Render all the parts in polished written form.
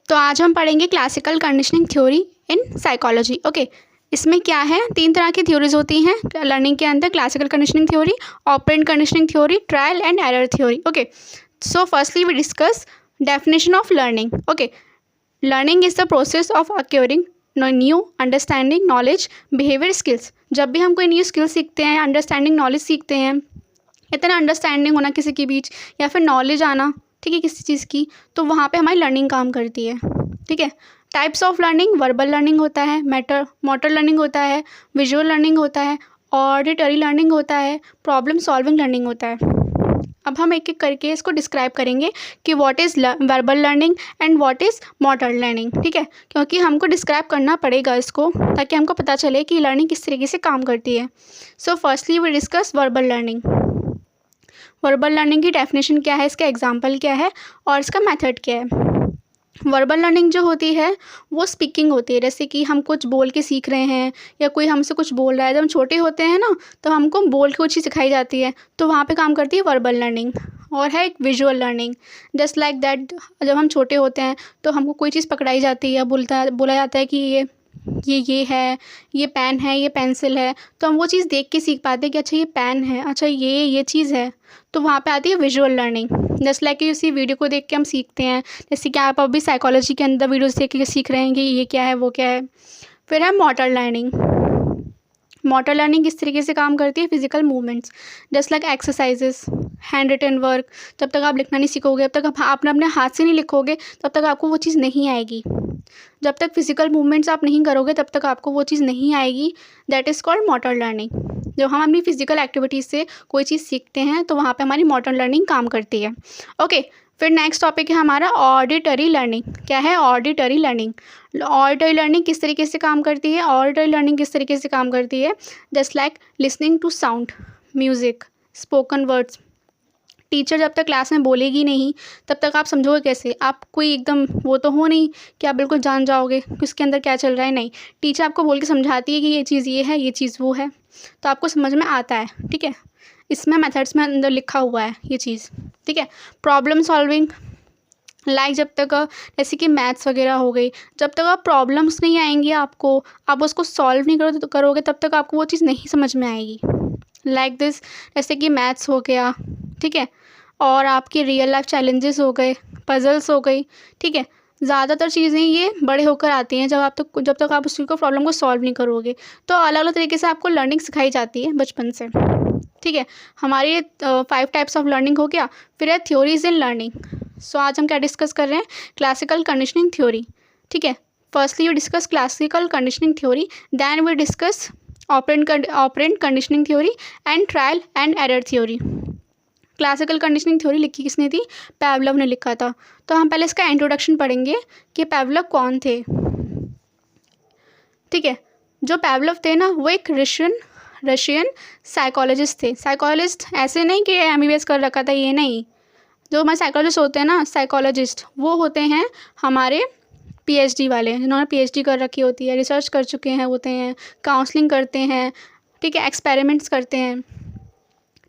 तो आज हम पढ़ेंगे क्लासिकल कंडीशनिंग थ्योरी इन साइकोलॉजी। ओके, इसमें क्या है, 3 तरह की थ्योरीज होती हैं लर्निंग के अंदर: classical conditioning theory, operant conditioning theory, trial and error theory. Okay, so firstly we discuss definition of learning. Okay, learning is the process of acquiring new understanding, knowledge, behaviour, skills. जब भी हम कोई new skill सीखते हैं, understanding, knowledge सीखते हैं, इतना understanding होना किसी के बीच या फिर नॉलेज आना, ठीक है, किसी चीज़ की, तो वहाँ पे हमारी लर्निंग काम करती है। ठीक है, types of learning: verbal learning होता है, मोटर लर्निंग होता है, विजुअल लर्निंग होता है, ऑडिटरी लर्निंग होता है, प्रॉब्लम सॉल्विंग लर्निंग होता है। अब हम एक एक करके इसको डिस्क्राइब करेंगे कि what is verbal learning and what is motor learning. ठीक है, क्योंकि हमको डिस्क्राइब करना पड़ेगा इसको, ताकि हमको पता चले कि लर्निंग किस तरीके से काम करती है। So firstly we discuss verbal learning. Verbal learning की डेफिनेशन क्या है, इसका एग्जाम्पल क्या है और इसका मेथड क्या है। वर्बल लर्निंग जो होती है वो स्पीकिंग होती है, जैसे कि हम कुछ बोल के सीख रहे हैं या कोई हमसे कुछ बोल रहा है। जब हम छोटे होते हैं ना, तो हमको बोल के कुछ चीज़ सिखाई जाती है, तो वहाँ पे काम करती है वर्बल लर्निंग। और है एक visual learning, just like that. जब हम छोटे होते हैं तो हमको कोई चीज़ पकड़ाई जाती है, बोला जाता है कि ये है, ये पेन है, ये पेंसिल है, तो हम वो चीज़ देख के सीख पाते हैं कि अच्छा ये पेन है, अच्छा ये चीज़ है। तो वहाँ पे आती है विजुअल लर्निंग। जस्ट लाइक कि उसी वीडियो को देख के हम सीखते हैं, जैसे कि आप अभी साइकोलॉजी के अंदर वीडियोस देख के सीख रहे हैं कि ये क्या है, वो क्या है। फिर है मोटर लर्निंग। मोटर लर्निंग किस तरीके से काम करती है, physical movements, just like exercises, hand written work. जब तक आप लिखना नहीं सीखोगे, जब तक आप अपने हाथ से नहीं लिखोगे, तब तक आपको वो चीज़ नहीं आएगी। जब तक फिजिकल मूवमेंट्स आप नहीं करोगे, तब तक आपको वो चीज़ नहीं आएगी। That is called motor learning. जब हम अपनी फिजिकल एक्टिविटीज़ से कोई चीज़ सीखते हैं, तो वहाँ पे हमारी मोटर लर्निंग काम करती है। ओके, फिर नेक्स्ट टॉपिक है हमारा ऑडिटरी लर्निंग। क्या है ऑडिटरी लर्निंग? ऑडिटरी लर्निंग किस तरीके से काम करती है? ऑडिटरी लर्निंग किस तरीके से काम करती है? Just like listening to sound, music, spoken words. Teacher जब तक क्लास में बोलेगी नहीं, तब तक आप समझोगे कैसे? आप कोई एकदम वो तो हो नहीं कि आप बिल्कुल जान जाओगे कि उसके अंदर क्या चल रहा है। नहीं, टीचर आपको बोल के समझाती है कि ये चीज़ ये है, ये चीज़ वो है, तो आपको समझ में आता है। ठीक है, इसमें मेथड्स में अंदर लिखा हुआ है ये चीज़। ठीक है, प्रॉब्लम सॉल्विंग, लाइक जब तक जैसे कि मैथ्स वगैरह हो गई, जब तक आप प्रॉब्लम्स नहीं आएंगी आपको, आप उसको सॉल्व नहीं करोगे, तब तक आपको वो चीज़ नहीं समझ में आएगी। लाइक दिस, जैसे कि मैथ्स हो गया, ठीक है, और आपके रियल लाइफ चैलेंजेस हो गए, पजल्स हो गई। ठीक है, ज़्यादातर चीज़ें ये बड़े होकर आती हैं, जब तक आप उसी को प्रॉब्लम को सॉल्व नहीं करोगे। तो अलग अलग तरीके से आपको लर्निंग सिखाई जाती है बचपन से। ठीक है, हमारे 5 टाइप्स ऑफ लर्निंग हो गया। फिर है थ्योरीज इन लर्निंग। सो आज हम क्या डिस्कस कर रहे हैं? Classical conditioning theory. ठीक है, firstly we discuss classical conditioning theory, then we discuss operant conditioning theory and trial and error theory. Classical conditioning theory लिखी किसने थी? पैवलव ने लिखा था। तो हम पहले इसका इंट्रोडक्शन पढ़ेंगे कि पैवलव कौन थे। ठीक है, जो पैवलव थे ना, वो एक रशियन साइकोलॉजिस्ट थे। साइकोलॉजिस्ट ऐसे नहीं कि एमबीबीएस कर रखा था, ये नहीं। जो हमारे साइकोलॉजिस्ट होते हैं ना, साइकोलॉजिस्ट, वो होते हैं हमारे पीएचडी वाले, जिन्होंने पीएचडी कर रखी होती है, रिसर्च कर चुके हैं होते हैं, काउंसलिंग करते हैं, ठीक है, एक्सपेरिमेंट्स करते हैं।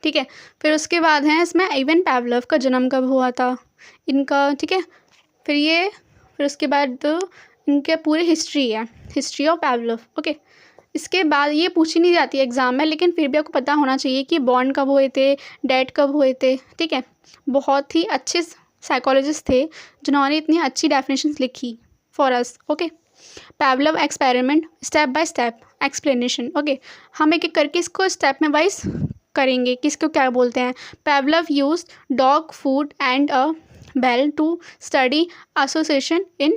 ठीक है, फिर उसके बाद हैं इसमें इवन पैवलव का जन्म कब हुआ था इनका। ठीक है, फिर उसके बाद इनके पूरी हिस्ट्री है, हिस्ट्री ऑफ पैवलव। ओके, इसके बाद ये पूछी नहीं जाती है एग्ज़ाम में, लेकिन फिर भी आपको पता होना चाहिए कि बॉर्न कब हुए थे, डेथ कब हुए थे। ठीक है, बहुत ही अच्छे साइकोलॉजिस्ट थे जिन्होंने इतनी अच्छी डेफिनेशंस लिखी for us. Okay, Pavlov experiment, step by step explanation. Okay, हम एक एक करके इसको स्टेप में वाइज करेंगे कि इसको क्या बोलते हैं। Pavlov used dog food and a bell to study association in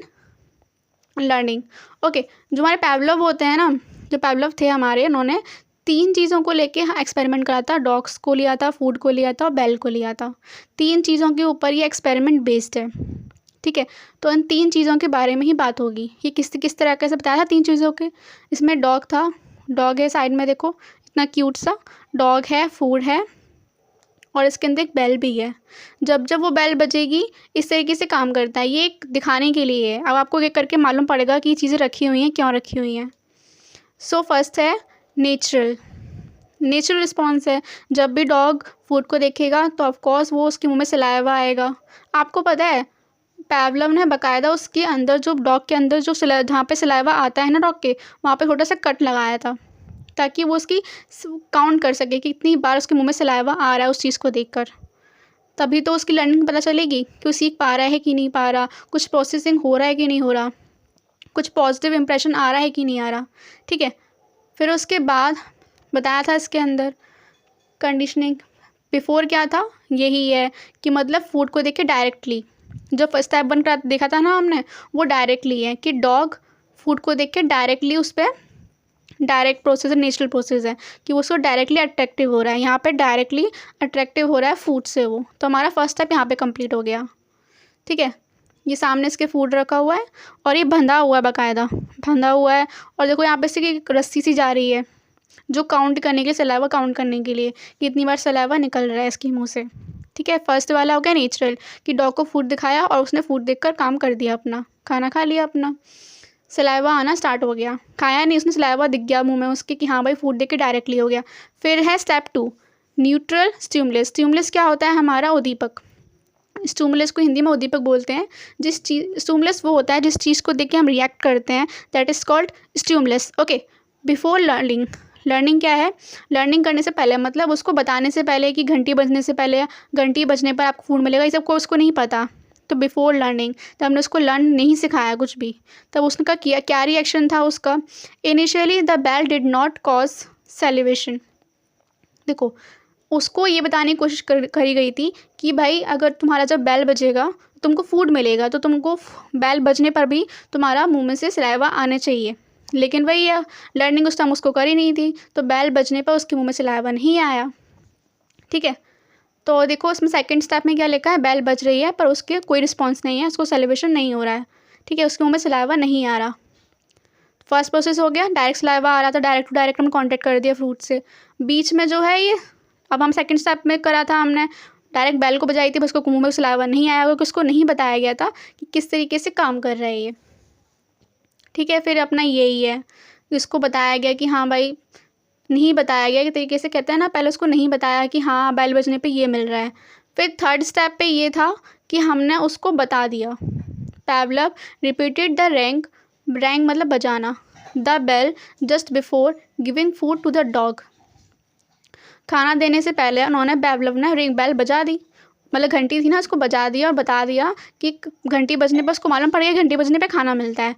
learning. Okay, जो हमारे पैवलव होते हैं ना, जो पैवलव थे हमारे, उन्होंने 3 चीज़ों को लेके एक्सपेरिमेंट करा था। डॉग्स को लिया था, फूड को लिया था और बेल को लिया था। 3 चीज़ों के ऊपर ये एक्सपेरिमेंट बेस्ड है। ठीक है, तो इन 3 चीज़ों के बारे में ही बात होगी। ये किस तरह से बताया था 3 चीज़ों के? इसमें डॉग था, डॉग है साइड में देखो, इतना क्यूट सा डॉग है, फूड है, और इसके अंदर एक बेल भी है। जब जब वो बेल बजेगी, इस तरीके से काम करता है। ये एक दिखाने के लिए है। अब आपको एक करके मालूम पड़ेगा कि ये चीज़ें रखी हुई हैं, क्यों रखी हुई हैं। सो फर्स्ट है नेचुरल रिस्पॉन्स है। जब भी डॉग फूड को देखेगा तो ऑफकोर्स वो उसके मुंह में सलाइवा आएगा। आपको पता है पैवलव ने बाकायदा उसके अंदर जो डॉग के अंदर जो जहाँ पे सलाइवा आता है ना डॉग के, वहाँ पे छोटा सा कट लगाया था ताकि वो उसकी काउंट कर सके कि कितनी बार उसके मुंह में सलाइवा आ रहा है उस चीज़ को देखकर। तभी तो उसकी लर्निंग पता चलेगी कि वो सीख पा रहा है कि नहीं पा रहा, कुछ प्रोसेसिंग हो रहा है कि नहीं हो रहा, कुछ पॉजिटिव इंप्रेशन आ रहा है कि नहीं आ रहा। ठीक है, फिर उसके बाद बताया था इसके अंदर कंडीशनिंग। बिफोर क्या था, यही है कि मतलब फूड को देख के डायरेक्टली, जो फर्स्ट स्टेप बन कर देखा था ना हमने, वो डायरेक्टली है कि डॉग फूड को देख के डायरेक्टली उस पर डायरेक्ट प्रोसेस है, नेचुरल प्रोसेस है कि वो उसको डायरेक्टली अट्रैक्टिव हो रहा है। यहाँ पे डायरेक्टली अट्रैक्टिव हो रहा है फूड से वो, तो हमारा फर्स्ट स्टेप यहाँ पे कंप्लीट हो गया। ठीक है, ये सामने इसके फूड रखा हुआ है और ये बंधा हुआ है, बाकायदा बंधा हुआ है। और देखो यहाँ पे से एक रस्सी सी जा रही है जो काउंट करने के लिए, सलाइवा काउंट करने के लिए कि इतनी बार सलाइवा निकल रहा है इसके मुँह से। ठीक है, फर्स्ट वाला हो गया नेचुरल कि डॉग को फूड दिखाया और उसने फूड देखकर काम कर दिया, अपना खाना खा लिया, अपना सलाइवा आना स्टार्ट हो गया। खाया नहीं उसने, सलाइवा दिख गया मुंह में उसके कि हाँ भाई फूड देख के डायरेक्टली हो गया। फिर है स्टेप 2 न्यूट्रल स्टिमुलस। स्टिमुलस क्या होता है, हमारा उद्दीपक। स्टिमुलस को हिंदी में उद्दीपक बोलते हैं। जिस चीज़, स्टिमुलस वो होता है जिस चीज़ को देख के हम रिएक्ट करते हैं, that is called stimulus. Okay, before learning, learning क्या है, लर्निंग करने से पहले मतलब उसको बताने से पहले कि घंटी बजने से पहले, घंटी बजने पर आपको फूड मिलेगा, ये सब को उसको नहीं पता। तो बिफोर लर्निंग, तब हमने उसको लर्न नहीं सिखाया कुछ भी, तब उसका क्या रिएक्शन था उसका। Initially the bell did not cause celebration. देखो, उसको ये बताने की कोशिश करी गई थी कि भाई अगर तुम्हारा जब बेल बजेगा तुमको फूड मिलेगा, तो तुमको बेल बजने पर भी तुम्हारा मुंह में से सलाइवा आने चाहिए। लेकिन वही है, लर्निंग उस टाइम उसको करी नहीं थी, तो बेल बजने पर उसके मुंह में सलाइवा नहीं आया। ठीक है, तो देखो इसमें सेकंड स्टेप में क्या लिखा है, बेल बज रही है पर उसके कोई रिस्पॉन्स नहीं है, उसको सेलिब्रेशन नहीं हो रहा है। ठीक है, उसके मुंह में सलाइवा नहीं आ रहा। फर्स्ट प्रोसेस हो गया, डायरेक्ट सलाइवा आ रहा था, डायरेक्ट टू डायरेक्ट हम कॉन्टेक्ट कर दिया फ्रूट से। बीच में जो है ये, अब हम सेकंड स्टेप में करा था हमने, डायरेक्ट बेल को बजाई थी, बस उसको मुंह में सलाइवा नहीं आया क्योंकि उसको नहीं बताया गया था कि किस तरीके से काम कर रहा है ये। ठीक है, फिर अपना यही है, इसको बताया गया कि हाँ भाई, नहीं बताया गया कि तरीके से, कहते हैं ना, पहले उसको नहीं बताया कि हाँ बेल बजने पे ये मिल रहा है। फिर थर्ड स्टेप पे ये था कि हमने उसको बता दिया। Pavlov repeated the ring, ring मतलब बजाना, the bell just before giving food to the dog. खाना देने से पहले उन्होंने, पैवलव ने रिंग बेल बजा दी, मतलब घंटी थी ना, उसको बजा दिया और बता दिया कि घंटी बजने पर उसको मालूम पड़ गया घंटी बजने पे खाना मिलता है।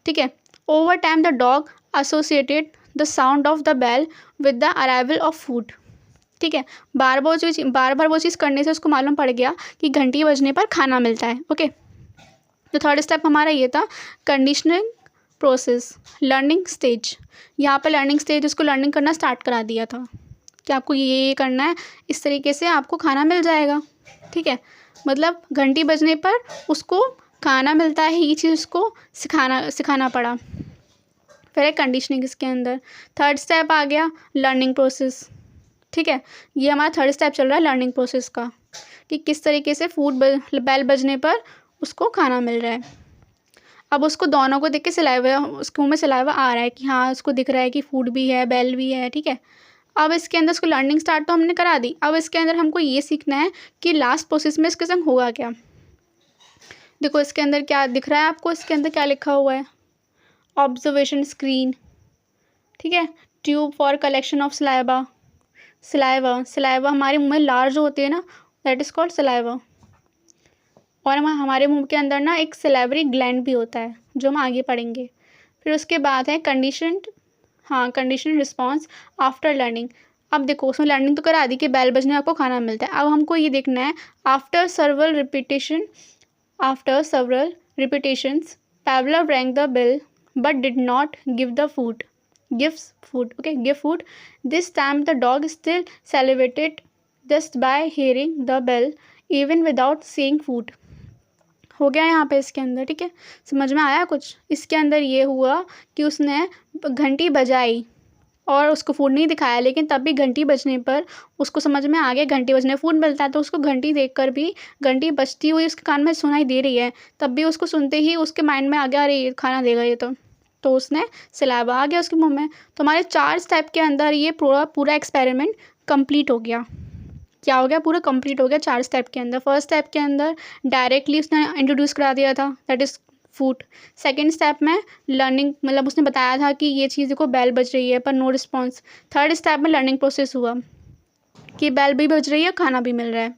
ठीक है, over time the dog associated the sound of the bell with the arrival of food. ठीक है, बार बार वो चीज़ करने से उसको मालूम पड़ गया कि घंटी बजने पर खाना मिलता है। ओके, तो थर्ड स्टेप हमारा ये था कंडीशनिंग प्रोसेस, लर्निंग स्टेज। यहाँ पे लर्निंग स्टेज, उसको लर्निंग करना स्टार्ट करा दिया था कि आपको ये करना है, इस तरीके से आपको खाना मिल जाएगा। ठीक है, मतलब घंटी बजने पर उसको खाना मिलता है, ये चीज़ उसको सिखाना पड़ा। फिर है कंडीशनिंग इसके अंदर। थर्ड स्टेप आ गया लर्निंग प्रोसेस। ठीक है, ये हमारा थर्ड स्टेप चल रहा है लर्निंग प्रोसेस का कि किस तरीके से बेल बजने पर उसको खाना मिल रहा है। अब उसको दोनों को देख के सलाइवा, उसके मुँह में सलाइवा आ रहा है कि हाँ उसको दिख रहा है कि फूड भी है, बेल भी है। ठीक है, अब इसके अंदर उसको लर्निंग स्टार्ट तो हमने करा दी। अब इसके अंदर हमको ये सीखना है कि लास्ट प्रोसेस में इसके संग होगा क्या। देखो इसके अंदर क्या दिख रहा है आपको, इसके अंदर क्या लिखा हुआ है, ऑब्जर्वेशन स्क्रीन। ठीक है, tube for collection of saliva. Saliva हमारे मुंह में लार्ज होती है ना, दैट इज़ कॉल्ड सलाइवा। और हमारे मुंह के अंदर ना एक सलाइवरी ग्लैंड भी होता है जो हम आगे पढ़ेंगे। फिर उसके बाद है कंडीशनड रिस्पॉन्स आफ्टर लर्निंग। अब देखो उसमें लर्निंग तो करा दी कि बेल बजने आपको खाना मिलता है। अब हमको ये देखना है after several repetitions Pavlov rang the bell but did not give food. This time the dog still salivated just by hearing the bell even without seeing food. हो गया यहाँ पे इसके अंदर। ठीक है, समझ में आया कुछ। इसके अंदर ये हुआ कि उसने घंटी बजाई और उसको फूड नहीं दिखाया, लेकिन तब भी घंटी बजने पर उसको समझ में आ गया घंटी बजने फूड मिलता है। तो उसको घंटी देखकर भी, घंटी बजती हुई उसके कान में सुनाई दे रही है, तब भी उसको सुनते ही उसके माइंड में आ गया अरे ये खाना देगा ये तो उसने सलाइवा आ गया उसके मुंह में। तो हमारे 4 स्टेप के अंदर ये पूरा एक्सपेरिमेंट कंप्लीट हो गया। क्या हो गया, पूरा कंप्लीट हो गया 4 स्टेप के अंदर। फर्स्ट स्टेप के अंदर डायरेक्टली उसने इंट्रोड्यूस करा दिया था, that is food. Second step में लर्निंग, मतलब उसने बताया था कि ये चीज़ देखो बेल बज रही है पर नो रिस्पॉन्स। थर्ड स्टेप में लर्निंग प्रोसेस हुआ कि बेल भी बज रही है, खाना भी मिल रहा है।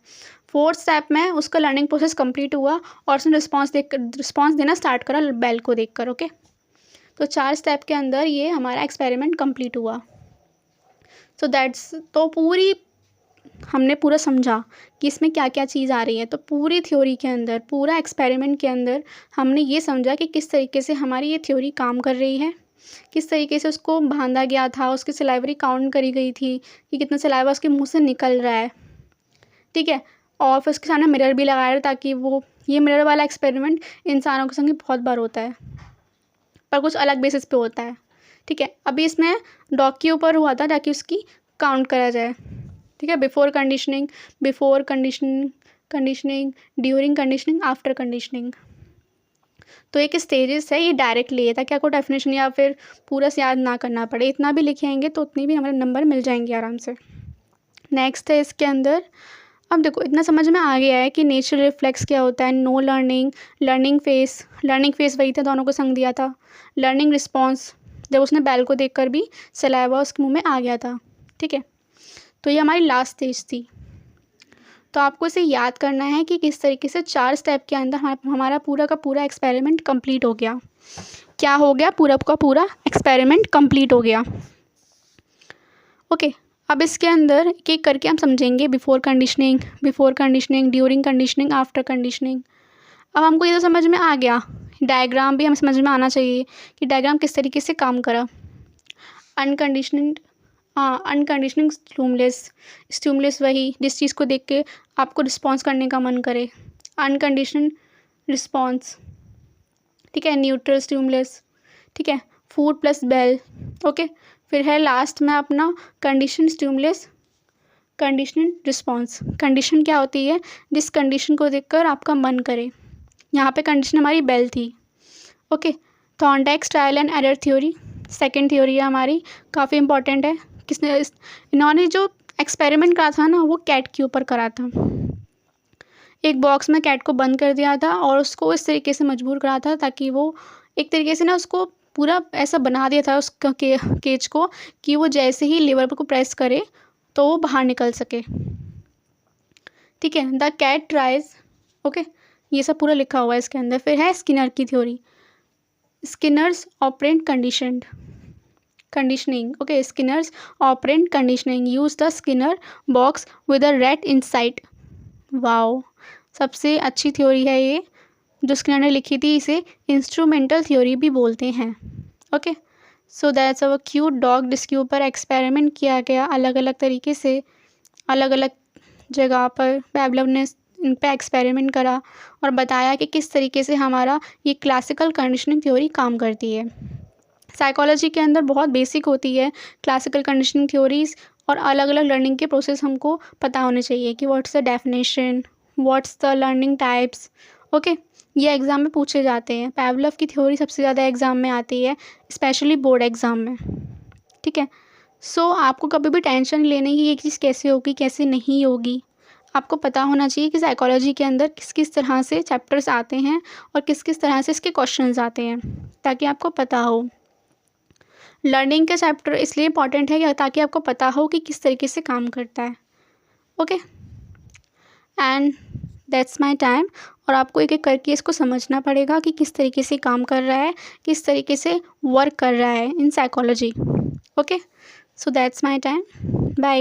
फोर्थ स्टेप में उसका लर्निंग प्रोसेस कंप्लीट हुआ और उसने रिस्पॉन्स देना स्टार्ट करा बेल को देखकर। ओके, तो 4 स्टेप के अंदर ये हमारा एक्सपेरिमेंट कंप्लीट हुआ। सो दैट्स, तो पूरी हमने पूरा समझा कि इसमें क्या क्या चीज़ आ रही है। तो पूरी थ्योरी के अंदर, पूरा एक्सपेरिमेंट के अंदर हमने ये समझा कि किस तरीके से हमारी ये थ्योरी काम कर रही है, किस तरीके से उसको बांधा गया था, उसकी सलाइवरी काउंट करी गई थी कि कितना सलाइवा उसके मुंह से निकल रहा है, ठीक है। और फिर उसके सामने मिरर भी लगाया ताकि वो, ये मिरर वाला एक्सपेरिमेंट इंसानों के संग बहुत बार होता है पर कुछ अलग बेसिस पे होता है, ठीक है। अभी इसमें डॉग के ऊपर हुआ था ताकि उसकी काउंट करा जाए, ठीक है। Before conditioning, during conditioning, after conditioning. तो एक स्टेजेस है, ये डायरेक्ट लिए ताकि आपको डेफिनेशन या फिर पूरा से याद ना करना पड़े। इतना भी लिखेंगे तो उतनी भी हमारे नंबर मिल जाएंगे आराम से। नेक्स्ट है इसके अंदर, अब देखो इतना समझ में आ गया है कि नेचुरल रिफ्लेक्स क्या होता है, नो लर्निंग, लर्निंग फेस वही था, दोनों को संग दिया था। लर्निंग रिस्पॉन्स, जब उसने बैल को देखकर भी सलाइवा उसके मुंह में आ गया था, ठीक है। तो ये हमारी लास्ट स्टेज थी। तो आपको इसे याद करना है कि किस तरीके से 4 स्टेप के अंदर हमारा पूरा का पूरा एक्सपेरिमेंट कंप्लीट हो गया। क्या हो गया, पूरा का पूरा एक्सपेरिमेंट कंप्लीट हो गया। ओके, अब इसके अंदर एक एक करके हम समझेंगे। Before conditioning, during conditioning, after conditioning. अब हमको ये तो समझ में आ गया, डायग्राम भी हमें समझ में आना चाहिए कि डायग्राम किस तरीके से काम करा। अनकंडीशनिंग स्टिमुलस वही जिस चीज़ को देख के आपको रिस्पॉन्स करने का मन करे, अनकंडीशनल रिस्पॉन्स, ठीक है। न्यूट्रल स्टिमुलस, ठीक है। Food plus bell, okay. फिर है लास्ट में अपना condition stimulus, conditional response. Condition क्या होती है, जिस कंडीशन को देखकर आपका मन करे। यहाँ पे कंडीशन हमारी बेल थी, okay. Thorndike trial and error theory second theory है हमारी, काफ़ी इंपॉर्टेंट है। इन्होंने जो एक्सपेरिमेंट करा था ना, वो कैट के ऊपर करा था। एक बॉक्स में कैट को बंद कर दिया था और उसको इस तरीके से मजबूर करा था ताकि वो एक तरीके से ना उसको पूरा ऐसा बना दिया था उसका केज को कि वो जैसे ही लीवर को प्रेस करे तो वो बाहर निकल सके, ठीक है। द कैट ट्राइज, ओके, ये सब पूरा लिखा हुआ है इसके अंदर। फिर है स्किनर की theory, Skinner's operant conditioning, okay. Skinner's operant conditioning use the Skinner box with a rat inside. Wow, सबसे अच्छी थ्योरी है ये जो स्किनर ने लिखी थी। इसे इंस्ट्रूमेंटल थ्योरी भी बोलते हैं, okay. So that's our cute dog जिसके ऊपर एक्सपेरिमेंट किया गया अलग अलग तरीके से, अलग अलग जगह पर पैवलोव ने इन पे एक्सपेरिमेंट करा और बताया कि किस तरीके से हमारा ये क्लासिकल कंडीशनिंग थ्योरी काम करती है। साइकोलॉजी के अंदर बहुत बेसिक होती है क्लासिकल कंडीशनिंग थ्योरीज़, और अलग अलग लर्निंग के प्रोसेस हमको पता होने चाहिए कि what's the definition, what's the learning types, okay. ये एग्ज़ाम में पूछे जाते हैं। पैवलोव की थ्योरी सबसे ज़्यादा एग्ज़ाम में आती है, स्पेशली बोर्ड एग्ज़ाम में, ठीक है। सो आपको कभी भी टेंशन नहीं लेने की ये चीज़ कैसे होगी कैसे नहीं होगी। आपको पता होना चाहिए कि साइकोलॉजी के अंदर किस किस तरह से चैप्टर्स आते हैं और किस किस तरह से इसके क्वेश्चंस आते हैं, ताकि आपको पता हो। लर्निंग का चैप्टर इसलिए इंपॉर्टेंट है ताकि आपको पता हो कि किस तरीके से काम करता है, okay. And that's my time. और आपको एक एक करके इसको समझना पड़ेगा कि किस तरीके से काम कर रहा है, किस तरीके से वर्क कर रहा है in psychology, okay. So that's my time, bye.